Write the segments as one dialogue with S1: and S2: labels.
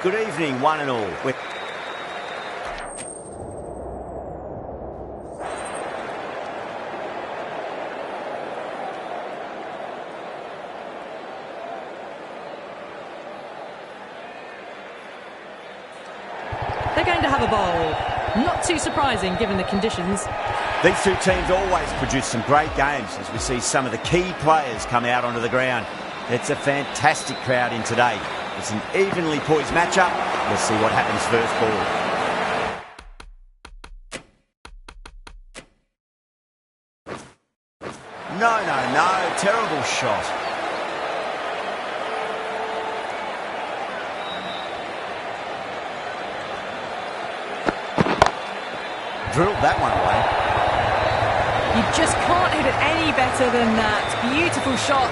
S1: Good evening, one and all.
S2: They're going to have a bowl. Not too surprising given the conditions.
S1: These two teams always produce some great games as we see some of the key players come out onto the ground. It's a fantastic crowd in today. It's an evenly poised matchup. Let's see what happens first ball. No. Terrible shot. Drilled that one away.
S2: You just can't hit it any better than that. Beautiful shot.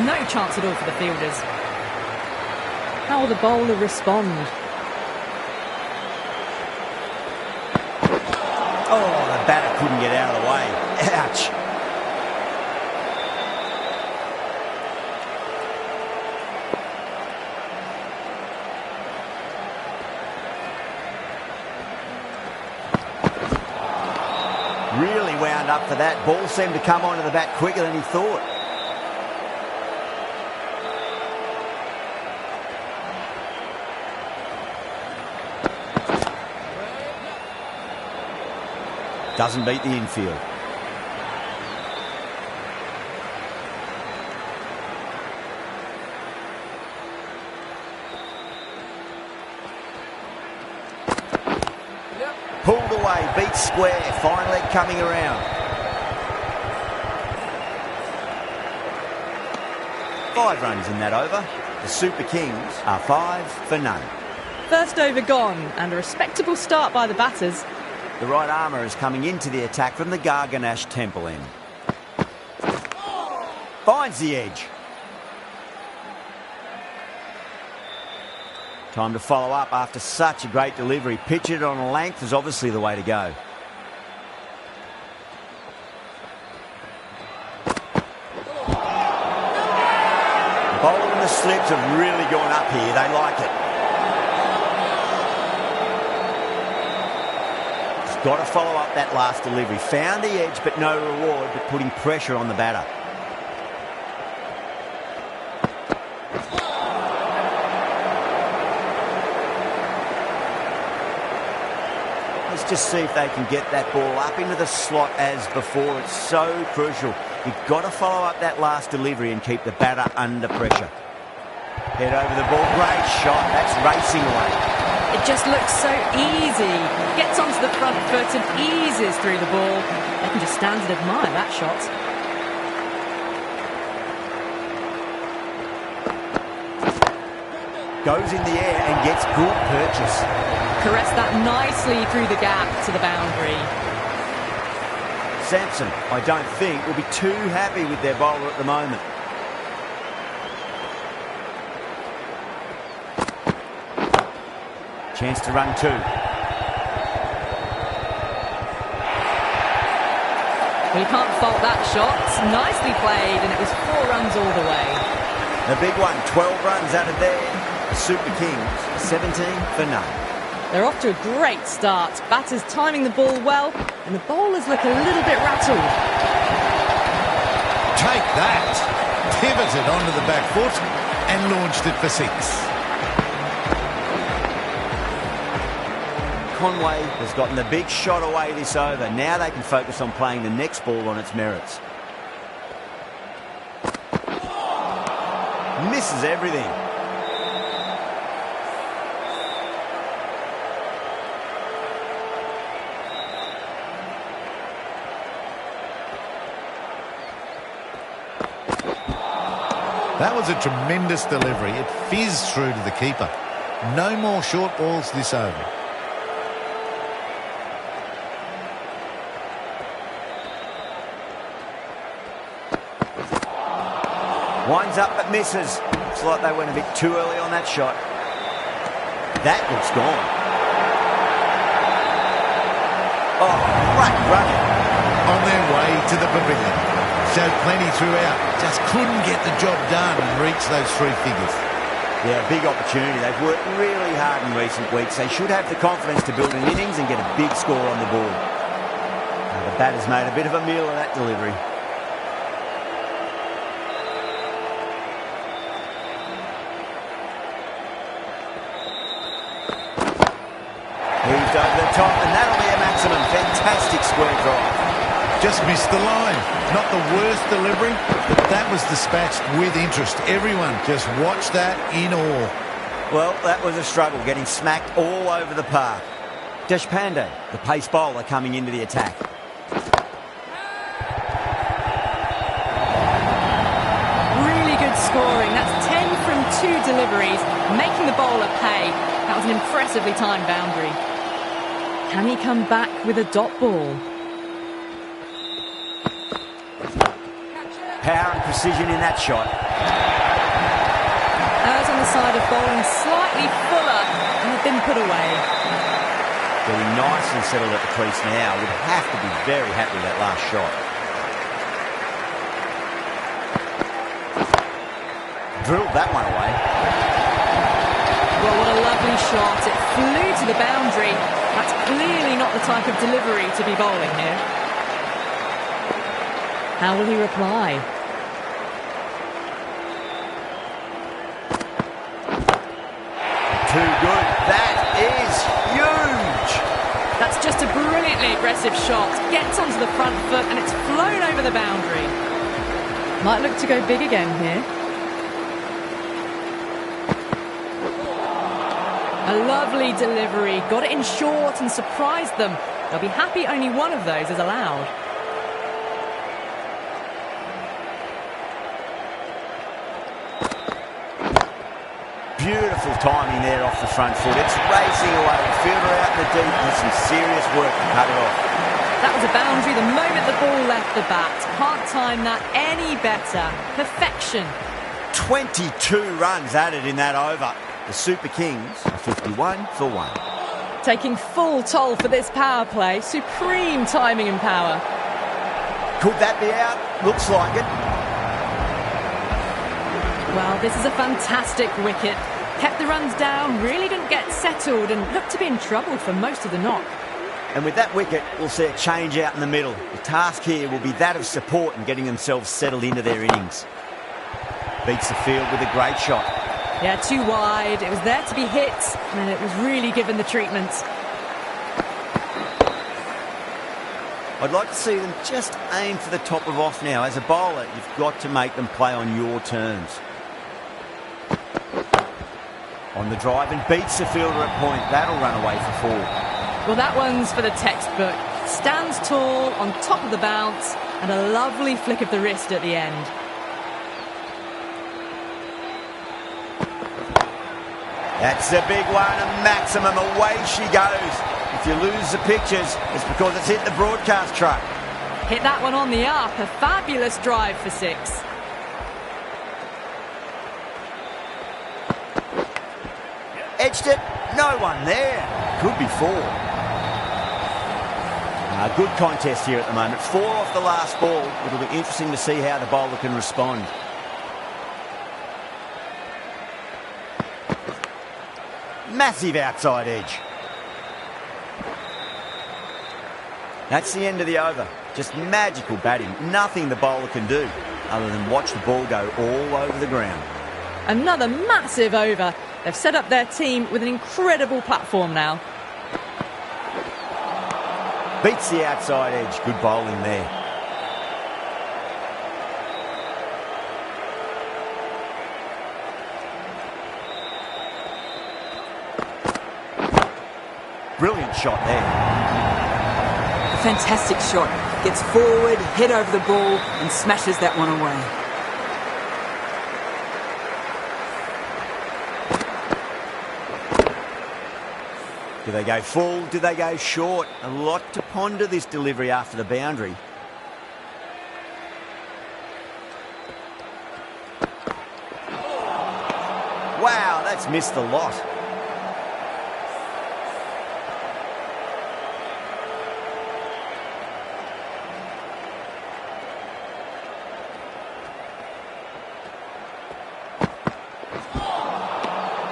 S2: No chance at all for the fielders. How will the bowler respond?
S1: Oh, the batter couldn't get out of the way. Ouch. Really wound up for that. Ball seemed to come onto the bat quicker than he thought. Doesn't beat the infield. Pulled away, beat square, fine leg coming around. 5 runs in that over. The Super Kings are 5 for none.
S2: First over gone, and a respectable start by the batters.
S1: The right armour is coming into the attack from the Garganash Temple end. Finds the edge. Time to follow up after such a great delivery. Pitch it on a length is obviously the way to go. The bowler and the slips have really gone up here. They like it. He's got to follow up that last delivery. Found the edge, but no reward, but putting pressure on the batter. Let's just see if they can get that ball up into the slot as before. It's so crucial. You've got to follow up that last delivery and keep the batter under pressure. Head over the ball. Great shot. That's racing away.
S2: It just looks so easy. Gets onto the front foot and eases through the ball. They can just stand and admire that shot.
S1: Goes in the air and gets good purchase.
S2: Caress that nicely through the gap to the boundary.
S1: Sampson, I don't think, will be too happy with their bowler at the moment. Chance to run 2.
S2: Well, you can't fault that shot. Nicely played, and it was 4 runs all the way.
S1: The big one, 12 runs out of there. The Super Kings, 17 for none.
S2: They're off to a great start. Batters timing the ball well, and the bowlers look a little bit rattled.
S3: Take that! Pivoted onto the back foot and launched it for 6.
S1: Conway has gotten the big shot away this over. Now they can focus on playing the next ball on its merits. Misses everything.
S3: That was a tremendous delivery. It fizzed through to the keeper. No more short balls this over.
S1: Winds up but misses. Looks like they went a bit too early on that shot. That looks gone. Oh, great running.
S3: On their way to the pavilion. Showed plenty throughout. Just couldn't get the job done and reach those 3 figures.
S1: Yeah, big opportunity. They've worked really hard in recent weeks. They should have the confidence to build an innings and get a big score on the board. Now, the batter's made a bit of a meal of that delivery. Heaved over the top, and that'll be a maximum. Fantastic square drive.
S3: Just missed the line. Not the worst delivery, but that was dispatched with interest. Everyone just watched that in awe.
S1: Well, that was a struggle, getting smacked all over the park. Deshpande, the pace bowler, coming into the attack.
S2: Really good scoring. That's 10 from 2 deliveries, making the bowler pay. That was an impressively timed boundary. Can he come back with a dot ball?
S1: Power and precision in that shot.
S2: Errs on the side of bowling slightly fuller and had been put away.
S1: Getting nicely settled at the crease now. Would have to be very happy with that last shot. Drilled that one away.
S2: Well, what a lovely shot. It flew to the boundary. That's clearly not the type of delivery to be bowling here. How will he reply?
S1: Too good. That is huge.
S2: That's just a brilliantly aggressive shot. Gets onto the front foot and it's flown over the boundary. Might look to go big again here. A lovely delivery. Got it in short and surprised them. They'll be happy only one of those is allowed.
S1: Beautiful timing there off the front foot. It's racing away. The fielder out in the deep with some serious work to cut it off.
S2: That was a boundary the moment the ball left the bat. Can't time that any better. Perfection.
S1: 22 runs added in that over. The Super Kings are 51 for 1.
S2: Taking full toll for this power play. Supreme timing and power.
S1: Could that be out? Looks like it.
S2: Well, this is a fantastic wicket. Kept the runs down, really didn't get settled and looked to be in trouble for most of the knock.
S1: And with that wicket, we'll see a change out in the middle. The task here will be that of support and getting themselves settled into their innings. Beats the field with a great shot.
S2: Yeah, too wide. It was there to be hit, and it was really given the treatment.
S1: I'd like to see them just aim for the top of off now. As a bowler, you've got to make them play on your terms. On the drive and beats the fielder at point. That'll run away for 4.
S2: Well, that one's for the textbook. Stands tall, on top of the bounce, and a lovely flick of the wrist at the end.
S1: That's a big one, a maximum. Away she goes. If you lose the pictures, it's because it's hit the broadcast truck.
S2: Hit that one on the up. A fabulous drive for 6.
S1: Edged it. No one there. Could be 4. Good contest here at the moment. 4 off the last ball. It'll be interesting to see how the bowler can respond. Massive outside edge. That's the end of the over. Just magical batting. Nothing the bowler can do other than watch the ball go all over the ground.
S2: Another massive over. They've set up their team with an incredible platform now.
S1: Beats the outside edge. Good bowling there. Brilliant shot there.
S4: A fantastic shot. Gets forward, head over the ball and smashes that one away.
S1: Do they go full? Do they go short? A lot to ponder this delivery after the boundary. Wow, that's missed the lot.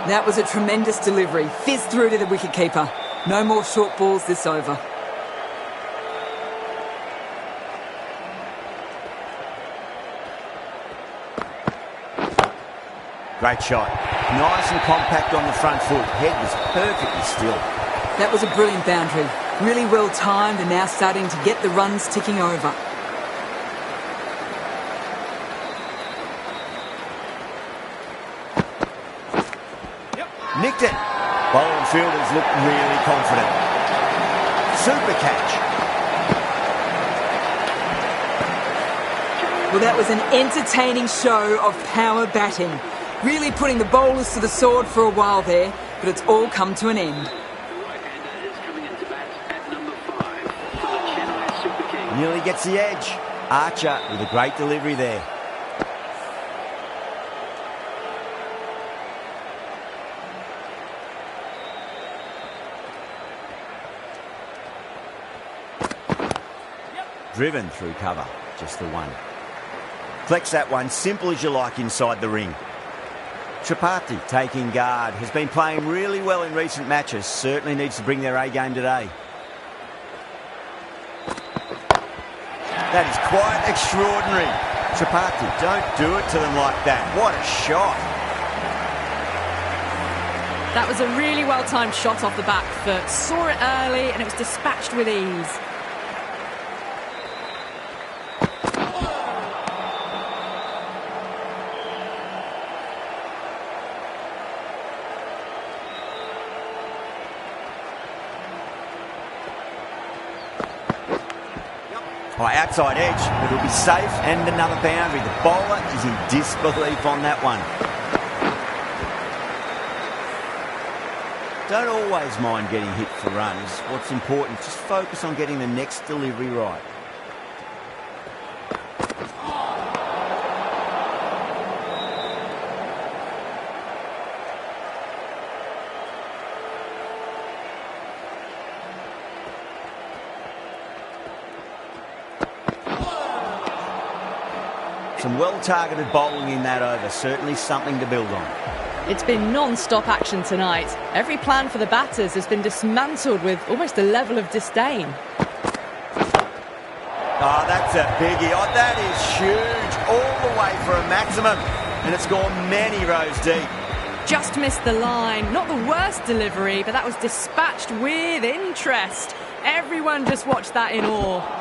S4: That was a tremendous delivery. Fizzed through to the wicketkeeper. No more short balls this over.
S1: Great shot. Nice and compact on the front foot. Head was perfectly still.
S4: That was a brilliant boundary. Really well timed and now starting to get the runs ticking over.
S1: Nicked it. Bowling fielders look really confident. Super catch.
S4: Well, that was an entertaining show of power batting. Really putting the bowlers to the sword for a while there, but it's all come to an end.
S1: Nearly gets the edge. Archer with a great delivery there. Driven through cover, just the one. Collects that one, simple as you like inside the ring. Tripathi taking guard, has been playing really well in recent matches, certainly needs to bring their A game today. That is quite extraordinary. Tripathi, don't do it to them like that. What a shot.
S2: That was a really well-timed shot off the back foot. Saw it early and it was dispatched with ease.
S1: Outside edge, but it'll be safe and another boundary. The bowler is in disbelief on that one. Don't always mind getting hit for runs. What's important, just focus on getting the next delivery right. Some well-targeted bowling in that over, certainly something to build on.
S2: It's been non-stop action tonight. Every plan for the batters has been dismantled with almost a level of disdain.
S1: Oh, that's a biggie. Oh, that is huge. All the way for a maximum. And it's gone many rows deep.
S2: Just missed the line. Not the worst delivery, but that was dispatched with interest. Everyone just watched that in awe.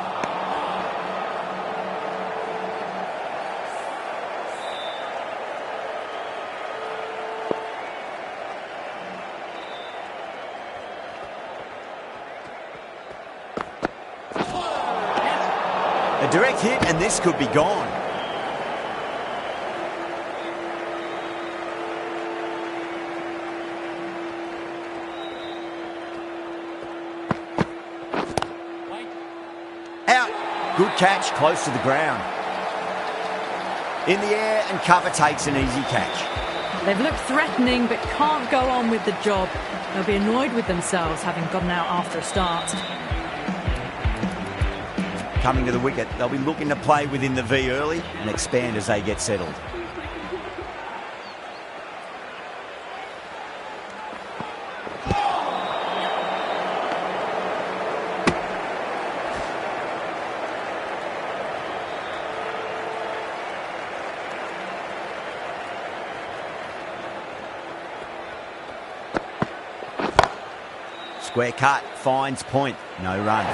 S1: A direct hit and this could be gone. Out. Good catch, close to the ground. In the air and cover takes an easy catch.
S2: They've looked threatening but can't go on with the job. They'll be annoyed with themselves having gotten out after a start.
S1: Coming to the wicket, they'll be looking to play within the V early and expand as they get settled. Square cut, finds point, no run.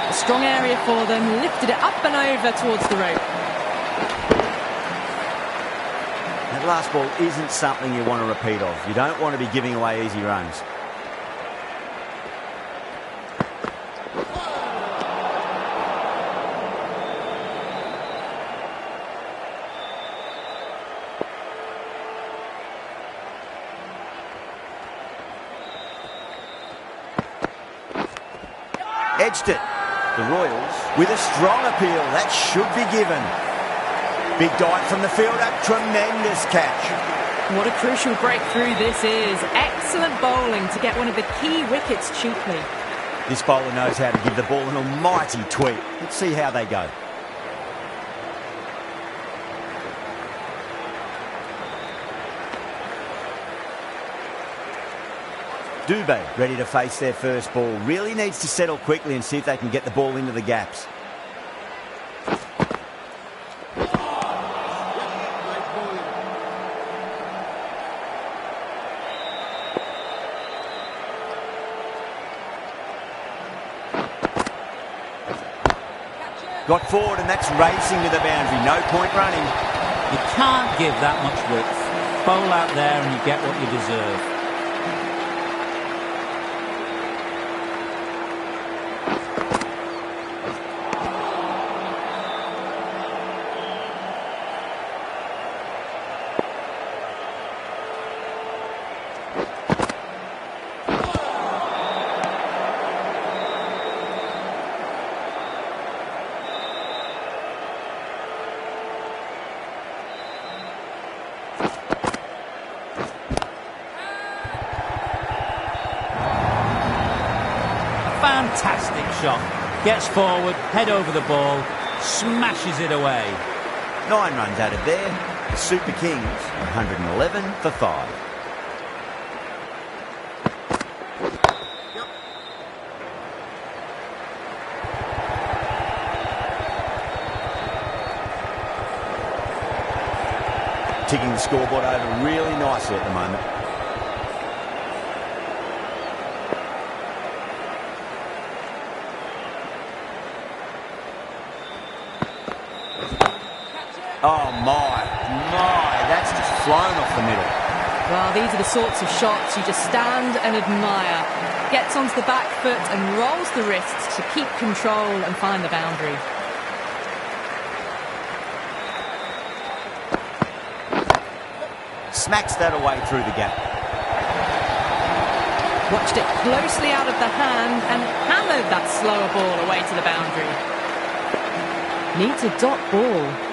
S2: A strong area for them, lifted it up and over towards the rope.
S1: That last ball isn't something you want to repeat of. You don't want to be giving away easy runs. Edged it. The Royals with a strong appeal. That should be given. Big dive from the fielder. Tremendous catch.
S2: What a crucial breakthrough this is. Excellent bowling to get one of the key wickets cheaply.
S1: This bowler knows how to give the ball an almighty tweak. Let's see how they go. Dubé ready to face their first ball. Really needs to settle quickly and see if they can get the ball into the gaps. Got forward and that's racing to the boundary. No point running.
S5: You can't give that much width. Bowl out there and you get what you deserve. Fantastic shot. Gets forward, head over the ball, smashes it away.
S1: 9 runs out of there. The Super Kings, 111 for 5. Ticking the scoreboard over really nicely at the moment. Oh my, that's just flown off the middle.
S2: Well, these are the sorts of shots you just stand and admire. Gets onto the back foot and rolls the wrists to keep control and find the boundary.
S1: Smacks that away through the gap.
S2: Watched it closely out of the hand and hammered that slower ball away to the boundary. Needs a dot ball.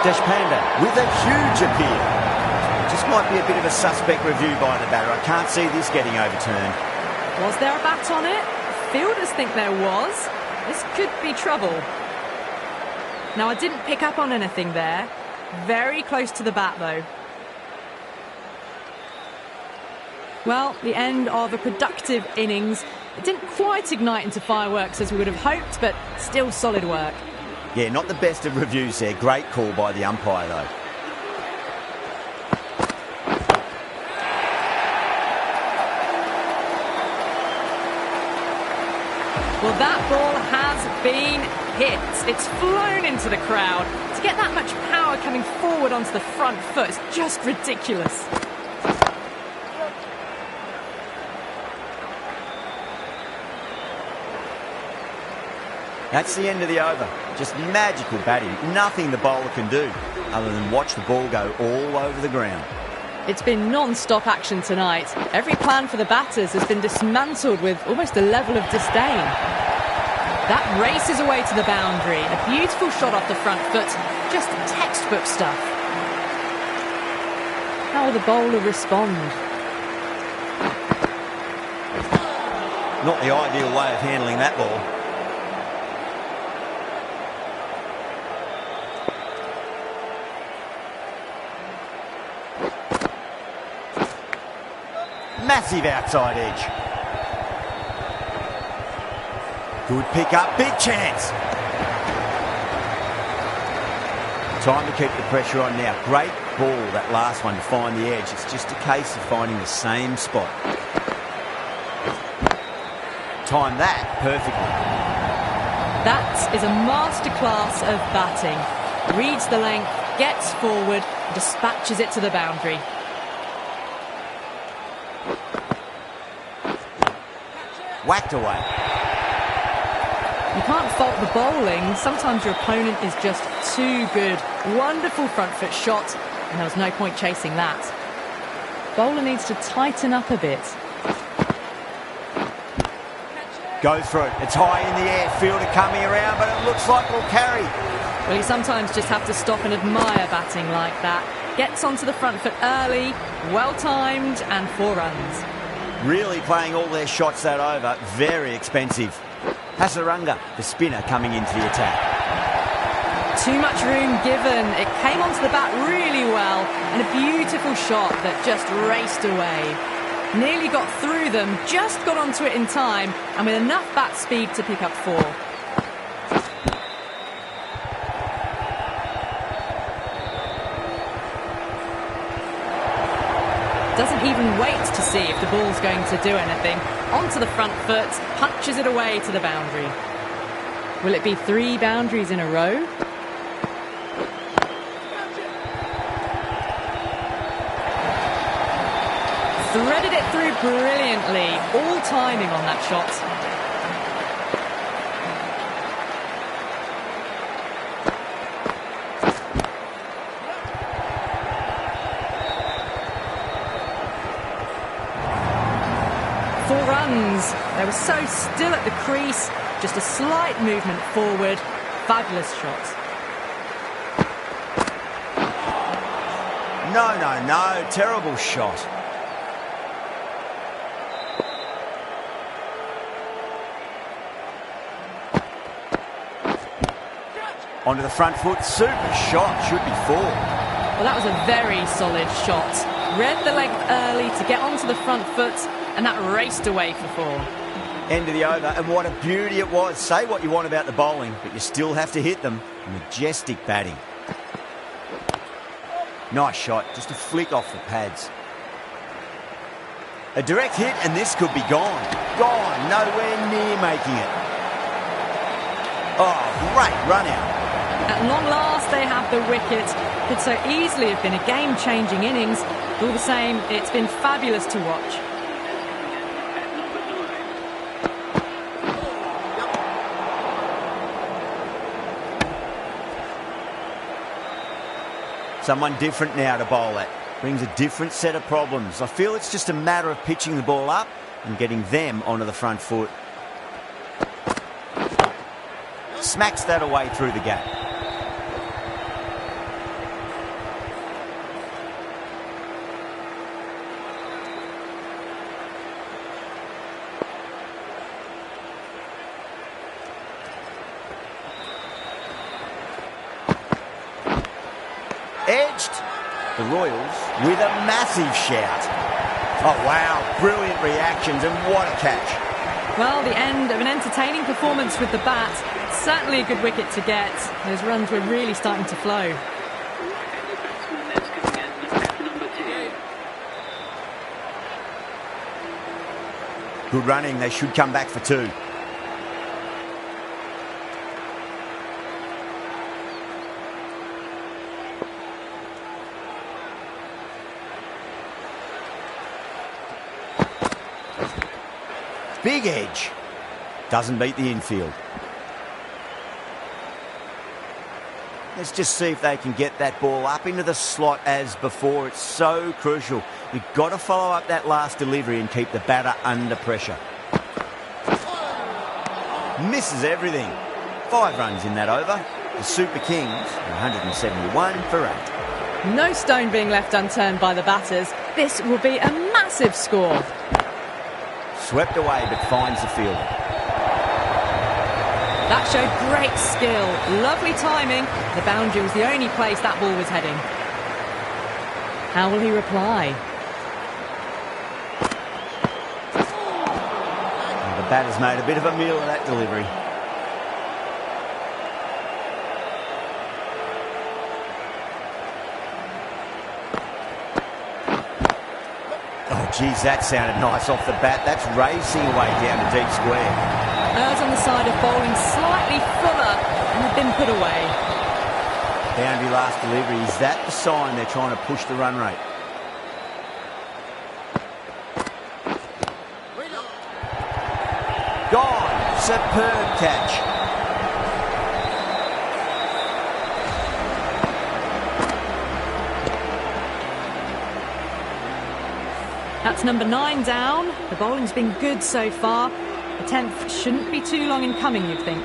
S1: Deshpande with a huge appeal. Just might be a bit of a suspect review by the batter. I can't see this getting overturned.
S2: Was there a bat on it? Fielders think there was. This could be trouble. Now, I didn't pick up on anything there. Very close to the bat, though. Well, the end of a productive innings. It didn't quite ignite into fireworks as we would have hoped, but still solid work.
S1: Yeah, not the best of reviews there. Great call by the umpire, though.
S2: Well, that ball has been hit. It's flown into the crowd. To get that much power coming forward onto the front foot is just ridiculous.
S1: That's the end of the over. Just magical batting. Nothing the bowler can do other than watch the ball go all over the ground.
S2: It's been non-stop action tonight. Every plan for the batters has been dismantled with almost a level of disdain. That races away to the boundary. A beautiful shot off the front foot. Just textbook stuff. How will the bowler respond?
S1: Not the ideal way of handling that ball. Massive outside edge. Good pick up, big chance. Time to keep the pressure on now. Great ball, that last one, to find the edge. It's just a case of finding the same spot. Time that perfectly.
S2: That is a masterclass of batting. Reads the length, gets forward, dispatches it to the boundary.
S1: Whacked away.
S2: You can't fault the bowling. Sometimes your opponent is just too good. Wonderful front foot shot, and there was no point chasing that. Bowler needs to tighten up a bit.
S1: Go through it. It's high in the air. Fielder coming around, but it looks like it'll carry.
S2: Well, you sometimes just have to stop and admire batting like that. Gets onto the front foot early, well-timed, and 4 runs.
S1: Really playing all their shots that over. Very expensive. Hasaranga, the spinner, coming into the attack.
S2: Too much room given. It came onto the bat really well, and a beautiful shot that just raced away. Nearly got through them, just got onto it in time, and with enough bat speed to pick up 4. Doesn't even wait to see if the ball's going to do anything. Onto the front foot, punches it away to the boundary. Will it be 3 boundaries in a row? Threaded it through brilliantly. All timing on that shot. Runs. They were so still at the crease, just a slight movement forward. Fabulous shot.
S1: No, terrible shot. Onto the front foot, super shot, should be 4.
S2: Well, that was a very solid shot. Read the length early to get onto the front foot, and that raced away for 4.
S1: End of the over, and what a beauty it was. Say what you want about the bowling, but you still have to hit them. Majestic batting. Nice shot, just a flick off the pads. A direct hit, and this could be gone. Gone, nowhere near making it. Oh, great run out.
S2: At long last, they have the wicket. Could so easily have been a game-changing innings. All the same, it's been fabulous to watch.
S1: Someone different now to bowl at. Brings a different set of problems. I feel it's just a matter of pitching the ball up and getting them onto the front foot. Smacks that away through the gap. Edged. The Royals with a massive shout. Oh, wow. Brilliant reactions, and what a catch.
S2: Well, the end of an entertaining performance with the bat. Certainly a good wicket to get. Those runs were really starting to flow.
S1: Good running. They should come back for 2. Big edge. Doesn't beat the infield. Let's just see if they can get that ball up into the slot as before. It's so crucial. You've got to follow up that last delivery and keep the batter under pressure. Misses everything. 5 runs in that over. The Super Kings, 171 for 8.
S2: No stone being left unturned by the batters. This will be a massive score.
S1: Swept away, but finds the fielder.
S2: That showed great skill. Lovely timing. The boundary was the only place that ball was heading. How will he reply?
S1: And the batter's made a bit of a meal of that delivery. Oh, geez, that sounded nice off the bat. That's racing away down the deep square.
S2: Errs on the side of bowling slightly fuller and had been put away.
S1: Boundary last delivery. Is that the sign they're trying to push the run rate? Gone. Superb catch.
S2: That's number 9 down. The bowling's been good so far. The 10th shouldn't be too long in coming, you'd think.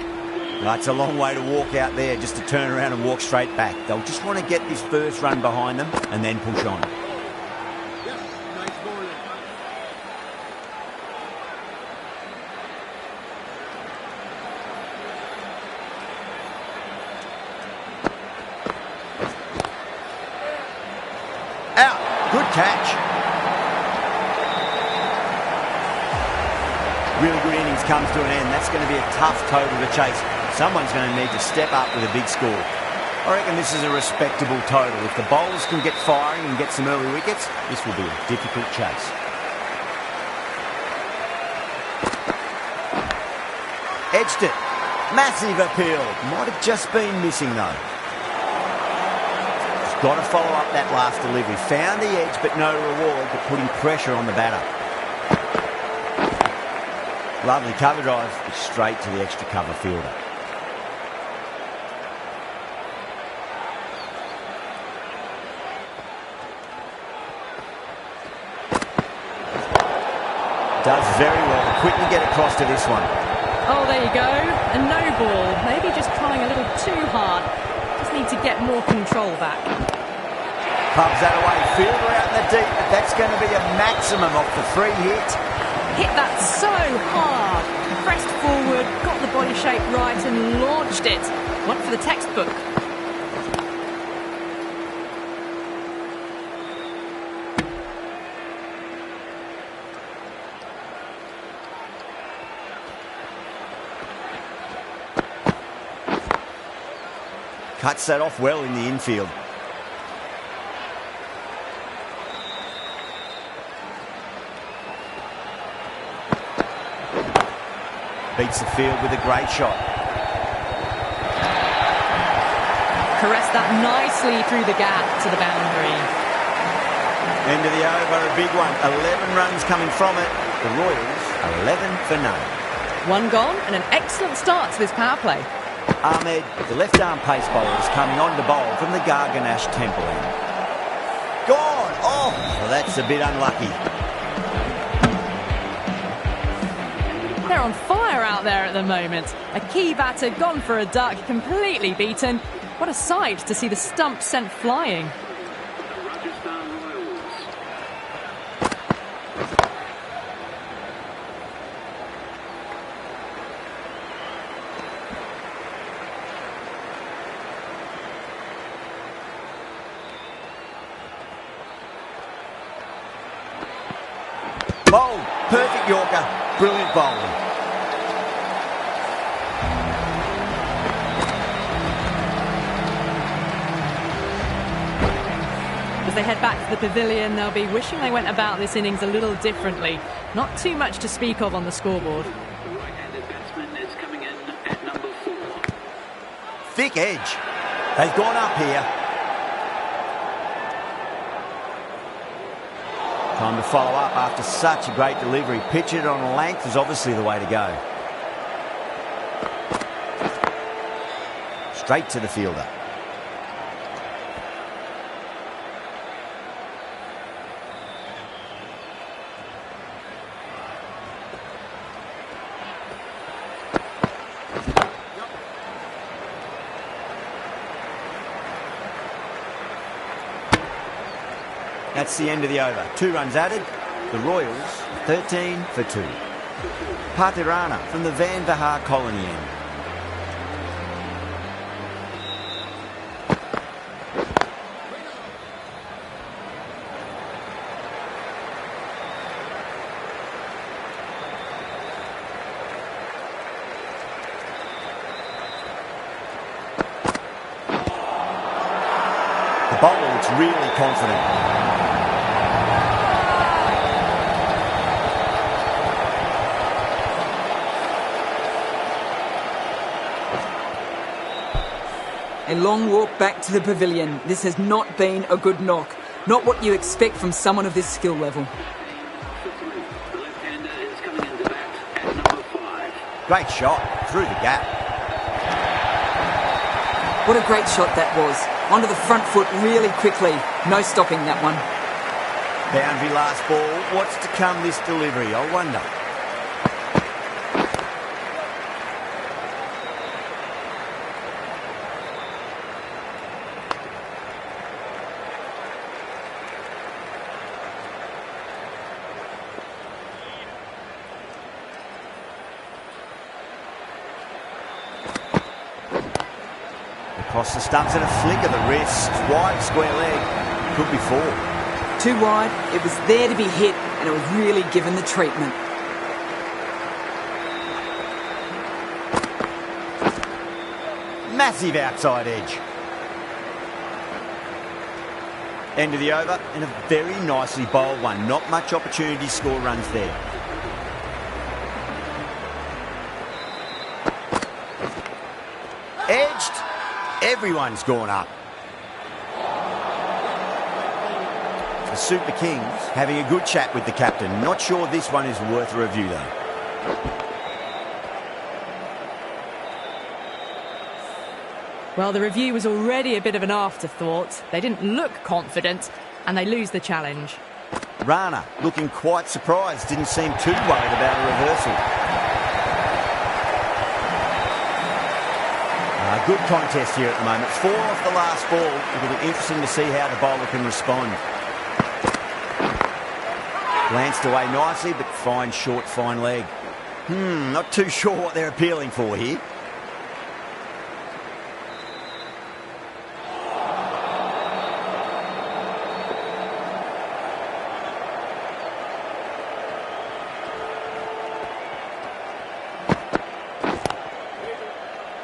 S1: That's a long way to walk out there just to turn around and walk straight back. They'll just want to get this first run behind them and then push on. catch. Really good innings comes to an end. That's going to be a tough total to chase. Someone's going to need to step up with a big score. I reckon this is a respectable total. If the bowlers can get firing and get some early wickets, this will be a difficult chase. Edged it. Massive appeal. Might have just been missing though. He's got to follow up that last delivery. Found the edge but no reward, but putting pressure on the batter. Lovely cover drive, but straight to the extra cover fielder. Does very well to quickly get across to this one.
S2: Oh, there you go. A no ball. Maybe just trying a little too hard. Just need to get more control back.
S1: Clubs that away. Fielder out in the deep, but that's going to be a maximum off the free hit.
S2: Hit that so hard. Pressed forward, got the body shape right and launched it. One for the textbook.
S1: Cuts that off well in the infield. Beats the field with a great shot.
S2: Caressed that nicely through the gap to the boundary.
S1: End of the over, a big one. 11 runs coming from it. The Royals, 11 for none.
S2: One gone and an excellent start to this power play.
S1: Ahmed, the left-arm pace bowler, is coming on to bowl from the Garganash Temple end. Gone! Oh, well, that's a bit unlucky.
S2: They're on fire out there at the moment. A key batter gone for a duck, completely beaten. What a sight to see the stump sent flying.
S1: Bowled. Perfect Yorker. Brilliant bowling.
S2: As they head back to the pavilion, they'll be wishing they went about this innings a little differently. Not too much to speak of on the scoreboard.
S6: Right-handed batsman is coming in at number 4.
S1: Thick edge. They've gone up here. Time to follow up after such a great delivery. Pitch it on length is obviously the way to go. Straight to the fielder. That's the end of the over. 2 runs added. The Royals, 13 for 2. Patirana from the Van Vahar colony end. The bowler looks really confident.
S4: A long walk back to the pavilion. This has not been a good knock. Not what you expect from someone of this skill level.
S6: The left-hander is coming into bat at number 5.
S1: Great shot through the gap.
S4: What a great shot that was. Onto the front foot really quickly. No stopping that one.
S1: Boundary last ball. What's to come this delivery, I wonder. Across the stumps and a flick of the wrist. Wide square leg. Could be 4.
S4: Too wide, it was there to be hit, and it was really given the treatment.
S1: Massive outside edge. End of the over, and a very nicely bowled one. Not much opportunity to score runs there. Edged. Everyone's gone up. The Super Kings having a good chat with the captain. Not sure this one is worth a review though.
S2: Well, the review was already a bit of an afterthought. They didn't look confident, and they lose the challenge.
S1: Rana looking quite surprised. Didn't seem too worried about a reversal. Good contest here at the moment. 4 off the last ball. It'll be interesting to see how the bowler can respond. Glanced away nicely, but fine short, fine leg. Not too sure what they're appealing for here.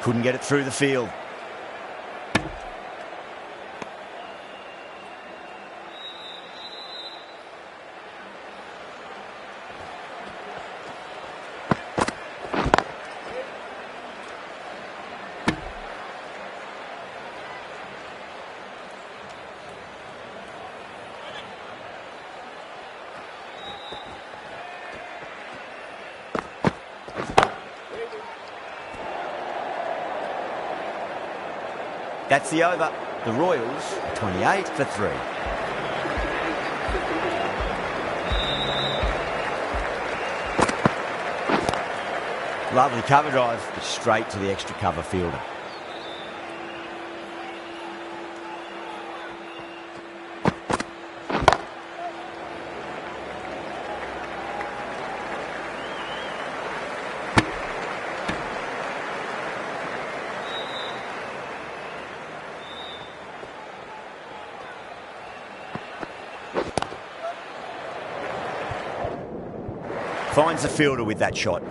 S1: Couldn't get it through the field. That's the over. The Royals, 28 for 3. Lovely cover drive, straight to the extra cover fielder. Finds the fielder with that shot.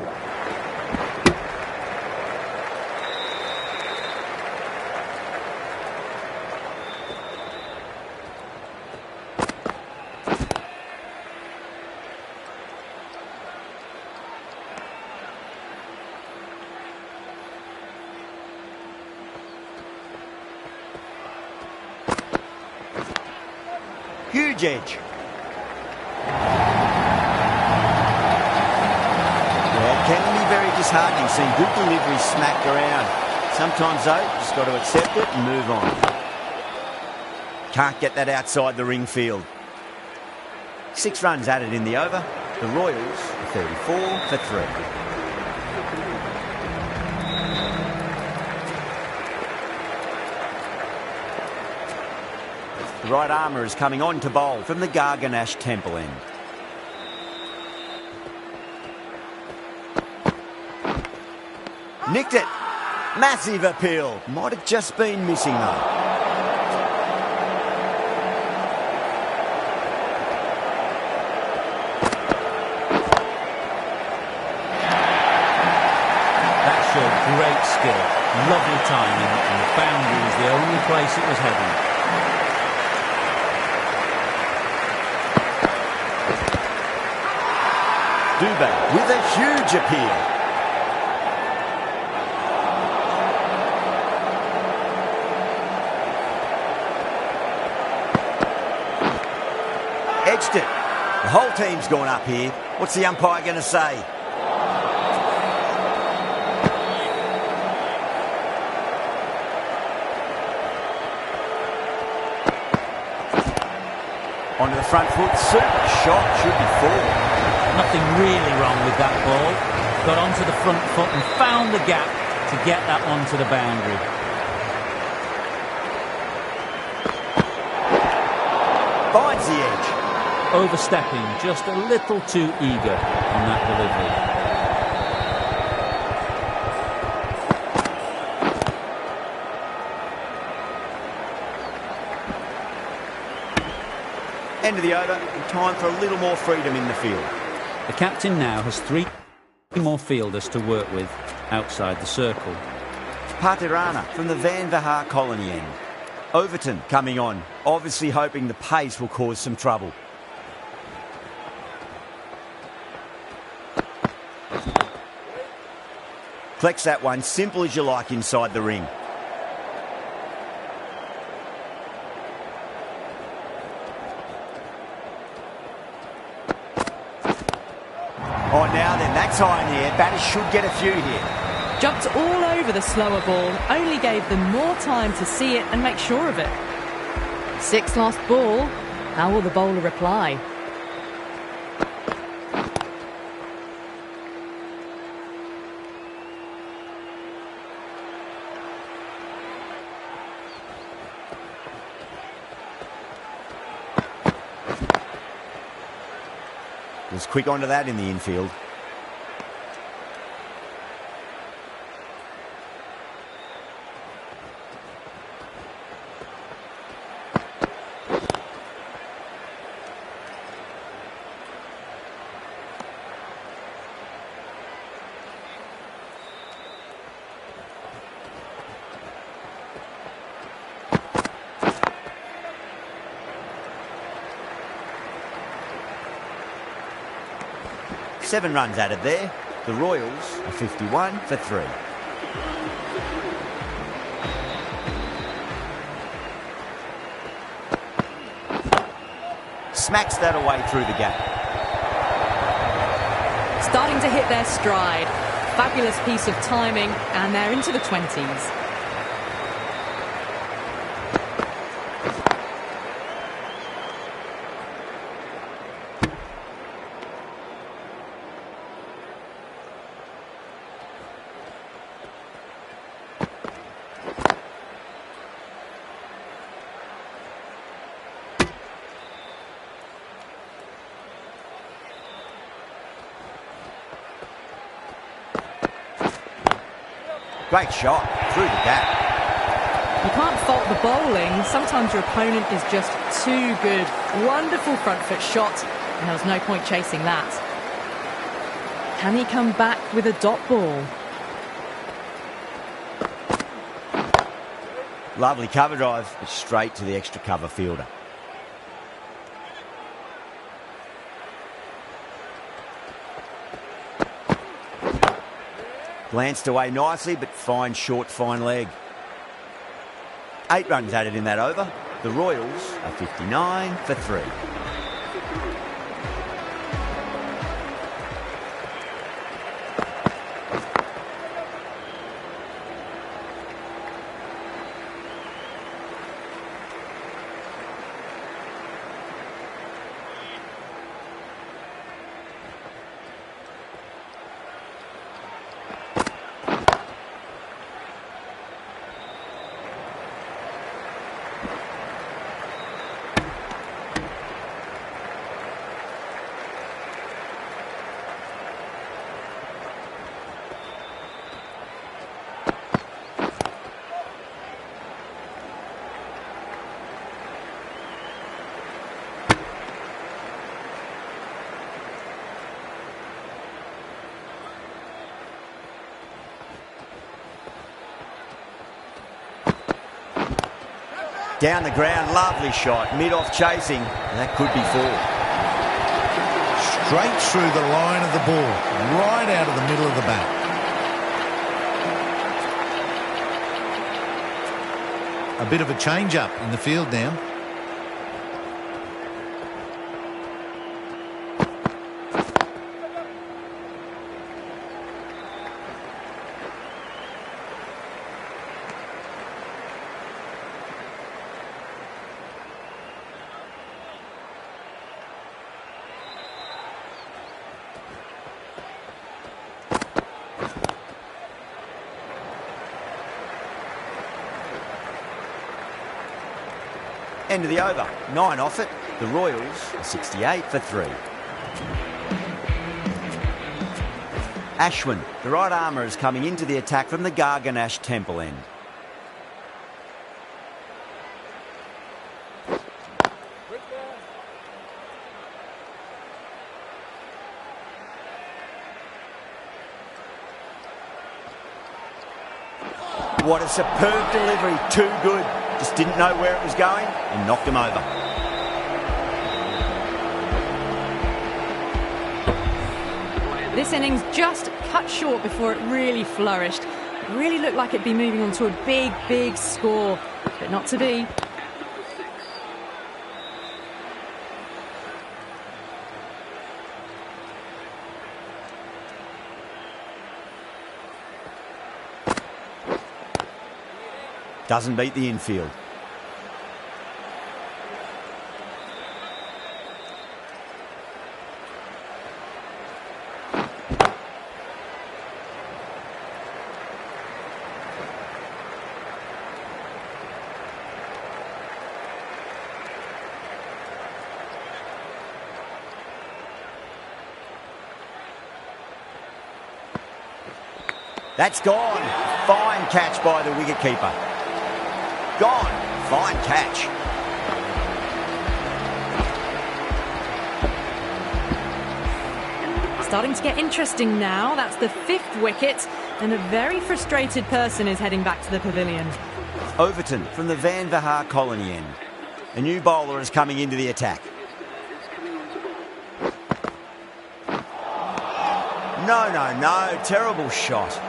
S1: Huge edge. Can be very disheartening seeing good delivery smacked around. Sometimes though, just got to accept it and move on. Can't get that outside the ring field. 6 runs added in the over. The Royals 34 for 3. The right armour is coming on to bowl from the Garganash Temple end. Nicked it. Massive appeal. Might have just been missing though.
S5: That showed great skill. Lovely timing, and the boundary was the only place it was heading.
S1: Dubé with a huge appeal. Edged it. The whole team's gone up here. What's the umpire going to say? Onto the front foot. Super shot. Should be 4.
S5: Nothing really wrong with that ball. Got onto the front foot and found the gap to get that onto the boundary.
S1: Finds the edge.
S5: Overstepping just a little too eager on that delivery.
S1: End of the over, and time for a little more freedom in the field.
S5: The captain now has 3 more fielders to work with outside the circle.
S1: Patirana from the Van Vahar colony end. Overton coming on, obviously hoping the pace will cause some trouble. Collects that one, simple as you like inside the ring. Oh, now then, that's high in the air. Batters should get a few here.
S2: Jumped all over the slower ball, only gave them more time to see it and make sure of it. 6 last ball. How will the bowler reply?
S1: Was quick onto that in the infield. Seven runs added there. The Royals are 51 for 3. Smacks that away through the gap.
S2: Starting to hit their stride. Fabulous piece of timing, and they're into the 20s.
S1: Great shot through the gap.
S2: You can't fault the bowling. Sometimes your opponent is just too good. Wonderful front foot shot, and there was no point chasing that. Can he come back with a dot ball?
S1: Lovely cover drive, but straight to the extra cover fielder. Glanced away nicely, but fine short, fine leg. 8 runs added in that over. The Royals are 59 for 3. Down the ground, lovely shot. Mid-off chasing, and that could be 4.
S3: Straight through the line of the ball, right out of the middle of the bat. A bit of a change-up in the field now.
S1: End of the over. 9 off it. The Royals are 68 for 3. Ashwin, the right armour, is coming into the attack from the Garganash Temple end. What a superb delivery, too good. Just didn't know where it was going and knocked him over.
S2: This innings just cut short before it really flourished. It really looked like it'd be moving on to a big, big score, but not to be.
S1: Doesn't beat the infield. That's gone. Fine catch by the wicketkeeper. Gone. Fine catch.
S2: Starting to get interesting now. That's the 5th wicket, and a very frustrated person is heading back to the pavilion.
S1: Overton from the Van Vahar colony end. A new bowler is coming into the attack. No. Terrible shot.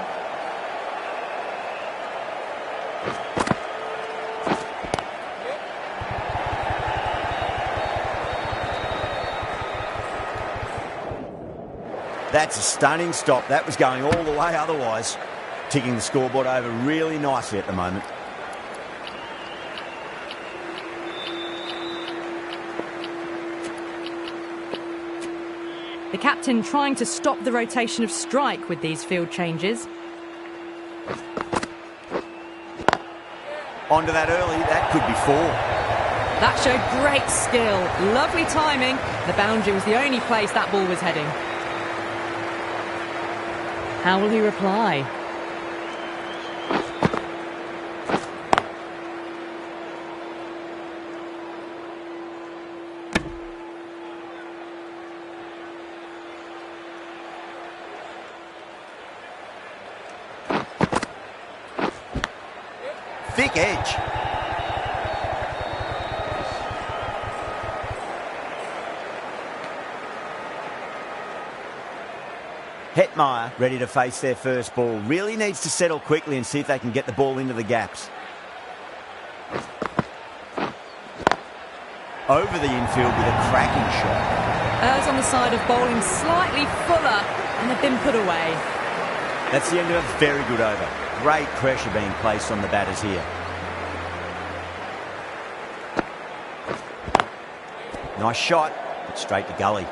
S1: That's a stunning stop. That was going all the way otherwise. Ticking the scoreboard over really nicely at the moment.
S2: The captain trying to stop the rotation of strike with these field changes.
S1: Onto that early. That could be 4.
S2: That showed great skill. Lovely timing. The boundary was the only place that ball was heading. How will he reply?
S1: Thick edge. Hetmeyer ready to face their first ball. Really needs to settle quickly and see if they can get the ball into the gaps. Over the infield with a cracking shot.
S2: Errs on the side of bowling slightly fuller and have been put away.
S1: That's the end of a very good over. Great pressure being placed on the batters here. Nice shot, but straight to gully.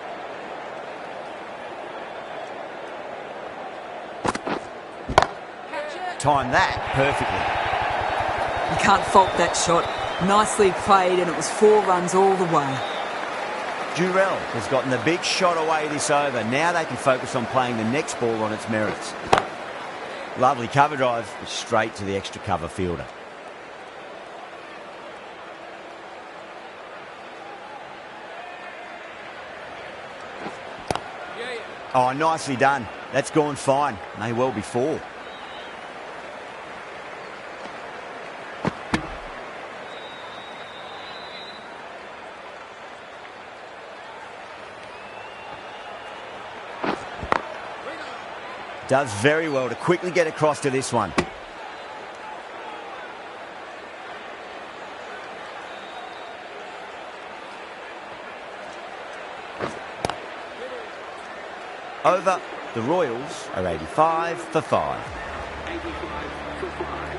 S1: Timed that perfectly.
S4: You can't fault that shot. Nicely played, and it was 4 runs all the way.
S1: Durrell has gotten the big shot away this over. Now they can focus on playing the next ball on its merits. Lovely cover drive, straight to the extra cover fielder. Oh, nicely done. That's gone fine. May well be 4. Does very well to quickly get across to this one. Over. The Royals are 85 for 5.
S6: 85 for 5.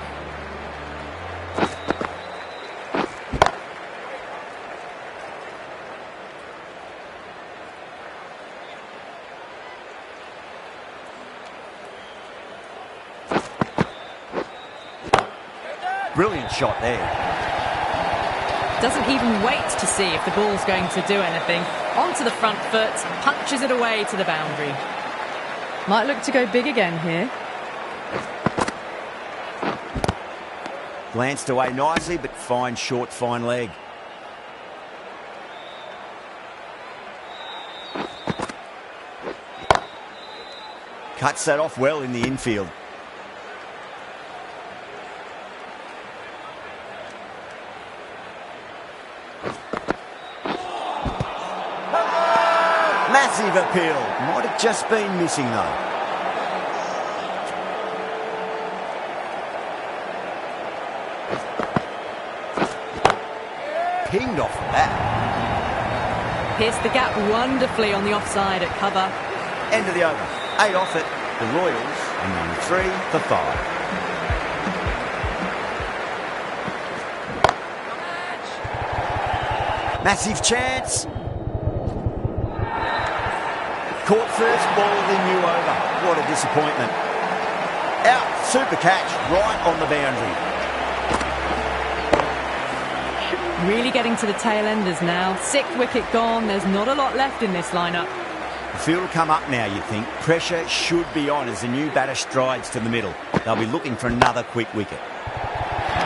S1: Brilliant shot there.
S2: Doesn't even wait to see if the ball's going to do anything. Onto the front foot, punches it away to the boundary. Might look to go big again here.
S1: Glanced away nicely, but fine short, fine leg. Cuts that off well in the infield. Massive appeal. Might have just been missing, though. Pinged off the bat.
S2: Pierced the gap wonderfully on the offside at cover.
S1: End of the over. 8 off it. The Royals are on 3 for 5. Massive chance. Caught first ball of the new over. What a disappointment. Out. Super catch. Right on the boundary.
S2: Really getting to the tail enders now. 6th wicket gone. There's not a lot left in this lineup.
S1: The field will come up now, you think. Pressure should be on as the new batter strides to the middle. They'll be looking for another quick wicket.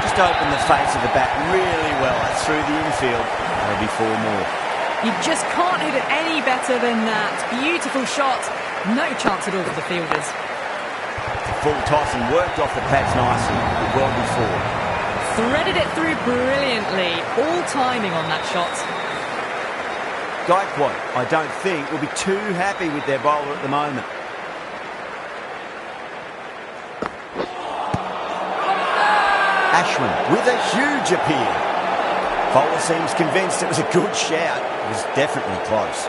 S1: Just open the face of the bat really well. That's through the infield. That'll be 4 more.
S2: You just can't hit it any better than that. Beautiful shot. No chance at all for the fielders.
S1: Full toss and worked off the pads nicely. Well before.
S2: Threaded it through brilliantly. All timing on that shot.
S1: Gaikwad, I don't think, will be too happy with their bowler at the moment. Ashwin with a huge appeal. Bowler seems convinced it was a good shout. It was definitely close.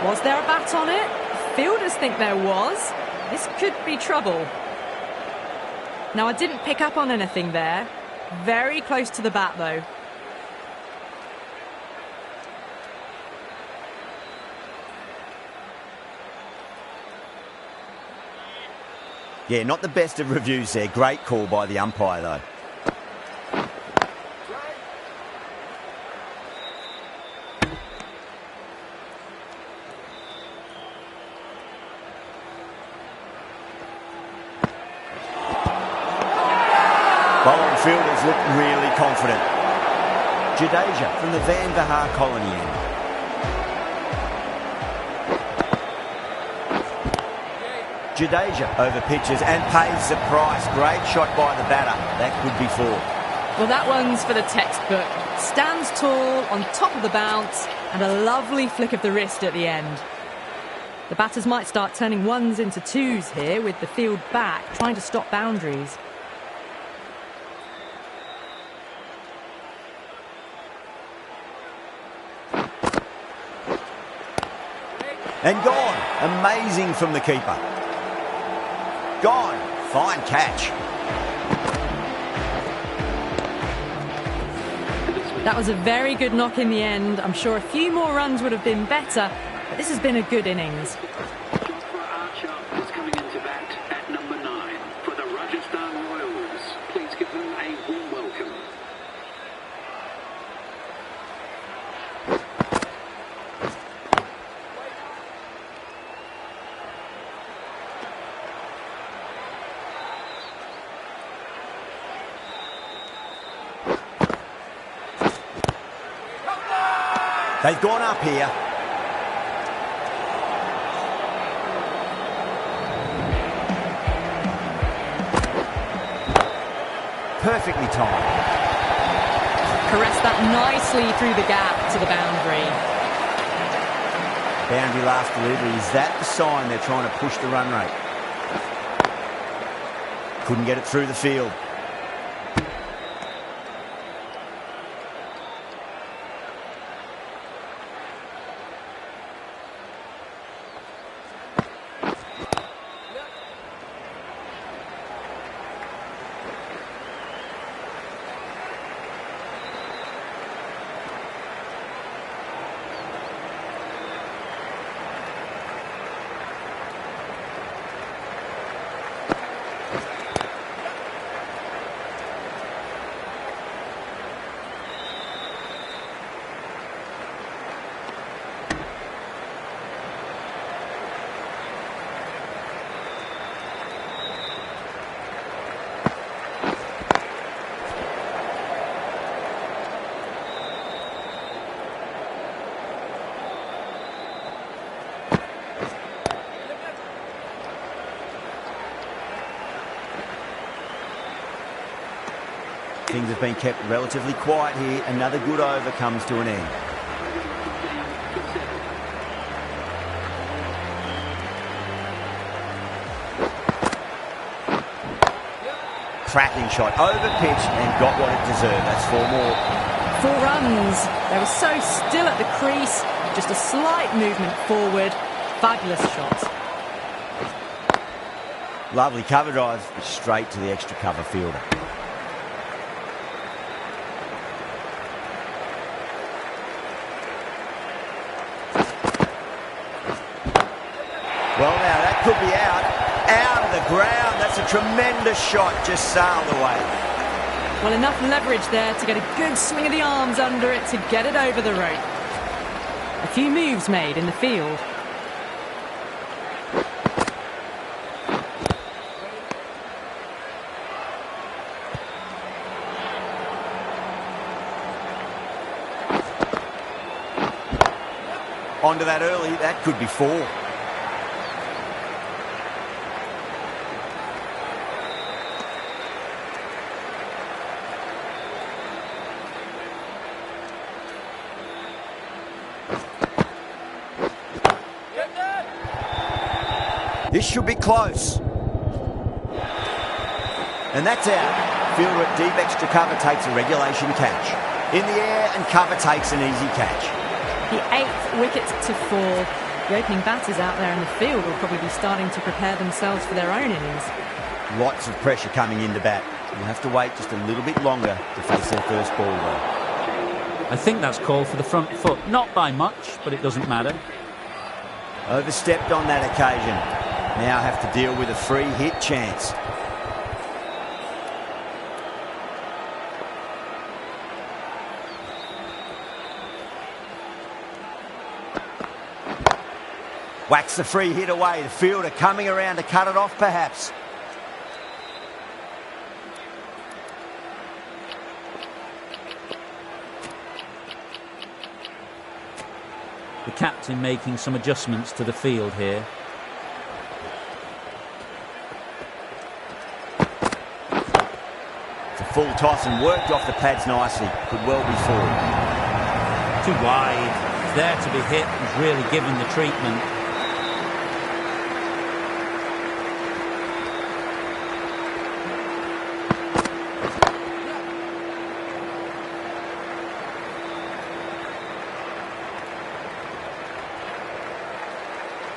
S2: Was there a bat on it? Fielders think there was. This could be trouble. Now, I didn't pick up on anything there. Very close to the bat, though.
S1: Yeah, not the best of reviews there. Great call by the umpire, though. Bowling fielders look really confident. Jadeja from the Van Vahar colony end. Jadeja over pitches and pays the price. Great shot by the batter. That could be 4.
S2: Well, that one's for the textbook. Stands tall, on top of the bounce, and a lovely flick of the wrist at the end. The batters might start turning 1s into 2s here with the field back, trying to stop boundaries.
S1: And gone. Amazing from the keeper. Gone. Fine catch.
S2: That was a very good knock in the end. I'm sure a few more runs would have been better, but this has been a good innings.
S6: Jofra Archer is coming into bat at number 9 for the Rajasthan Royals. Please give them a warm welcome.
S1: They've gone up here. Perfectly timed.
S2: Caressed that nicely through the gap to the boundary.
S1: Boundary last delivery. Is that the sign they're trying to push the run rate? Couldn't get it through the field. Things have been kept relatively quiet here. Another good over comes to an end. cracking shot. Over pitch and got what it deserved. That's 4 more.
S2: 4 runs. They were so still at the crease. Just a slight movement forward. Fabulous shot.
S1: Lovely cover drive straight to the extra cover fielder. Well, now that could be out of the ground. That's a tremendous shot, just sailed away.
S2: Well, enough leverage there to get a good swing of the arms under it to get it over the rope. A few moves made in the field.
S1: Onto that early, that could be 4. This should be close. And that's out. Fielder at deep extra cover takes a regulation catch. In the air and cover takes an easy catch.
S2: The 8th wicket to fall. The opening batters out there in the field will probably be starting to prepare themselves for their own innings.
S1: Lots of pressure coming into bat. We'll have to wait just a little bit longer to face their first ball though.
S5: I think that's called for the front foot. Not by much, but it doesn't matter.
S1: Overstepped on that occasion. Now have to deal with a free hit chance. Whacks the free hit away. The fielder coming around to cut it off perhaps.
S5: The captain making some adjustments to the field here.
S1: It's a full toss and worked off the pads nicely. Could well be 4.
S5: Too wide. There to be hit. Was really given the treatment.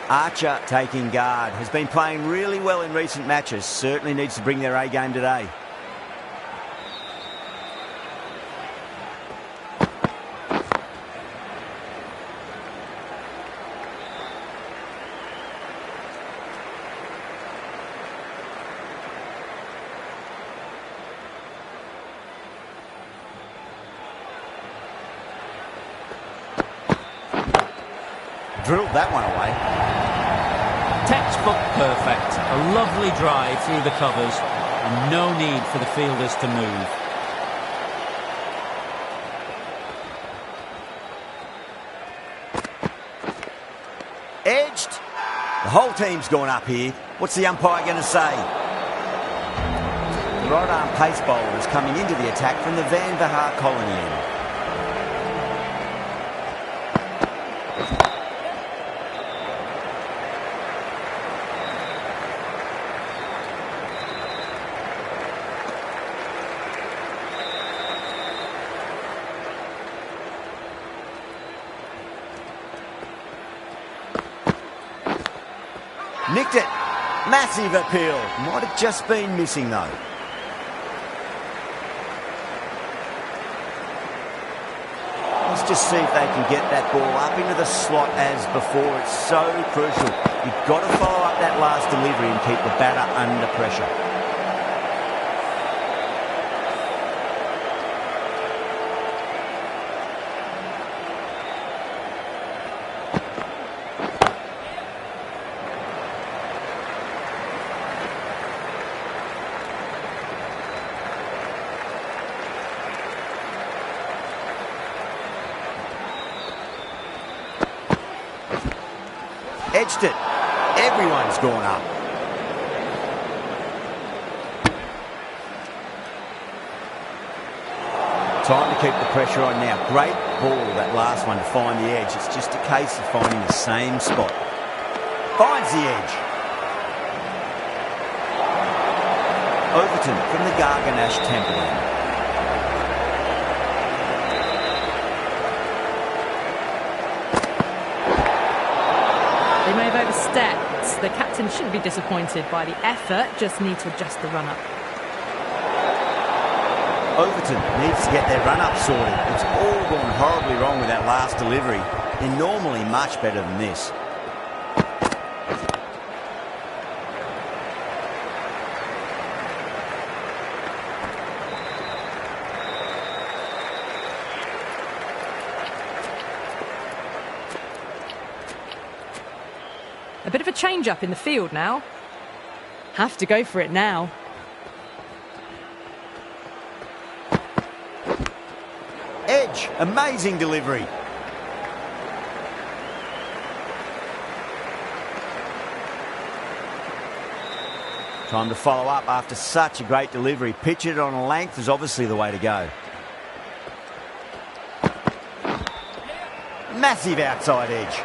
S1: Archer taking guard. Has been playing really well in recent matches. Certainly needs to bring their A game today. Drilled that one away.
S5: Textbook perfect. A lovely drive through the covers and no need for the fielders to move.
S1: Edged. The whole team's gone up here. What's the umpire going to say? The right arm pace bowler is coming into the attack from the Van Vahar colony end. Nicked it. Massive appeal. Might have just been missing though. Let's just see if they can get that ball up into the slot as before. It's so crucial. You've got to follow up that last delivery and keep the batter under pressure. Edged it. Everyone's gone up. Time to keep the pressure on now. Great ball, that last one, to find the edge. It's just a case of finding the same spot. Finds the edge. Overton from the Garganash Temple.
S2: They may have overstepped. The captain shouldn't be disappointed by the effort, just need to adjust the run-up.
S1: Overton needs to get their run-up sorted. It's all gone horribly wrong with that last delivery. They're normally much better than this.
S2: A bit of a change-up in the field now. Have to go for it now.
S1: Edge, amazing delivery. Time to follow up after such a great delivery. Pitch it on a length is obviously the way to go. Massive outside edge.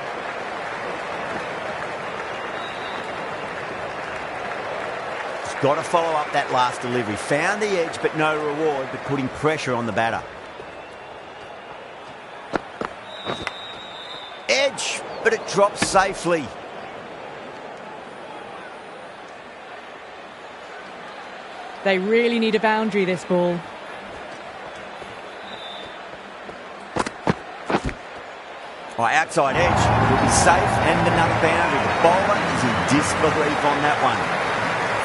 S1: He's got to follow up that last delivery. Found the edge, but no reward, but putting pressure on the batter. Edge, but it drops safely.
S2: They really need a boundary, this ball.
S1: Outside edge, will be safe and another boundary. The bowler is in disbelief on that one.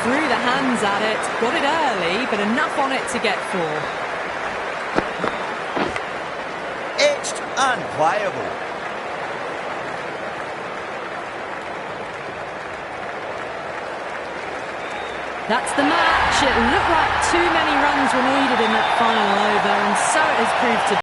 S2: Threw the hands at it, got it early, but enough on it to get 4.
S1: Edged, unplayable.
S2: That's the match. It looked like too many runs were needed in that final over, and so it has proved to be.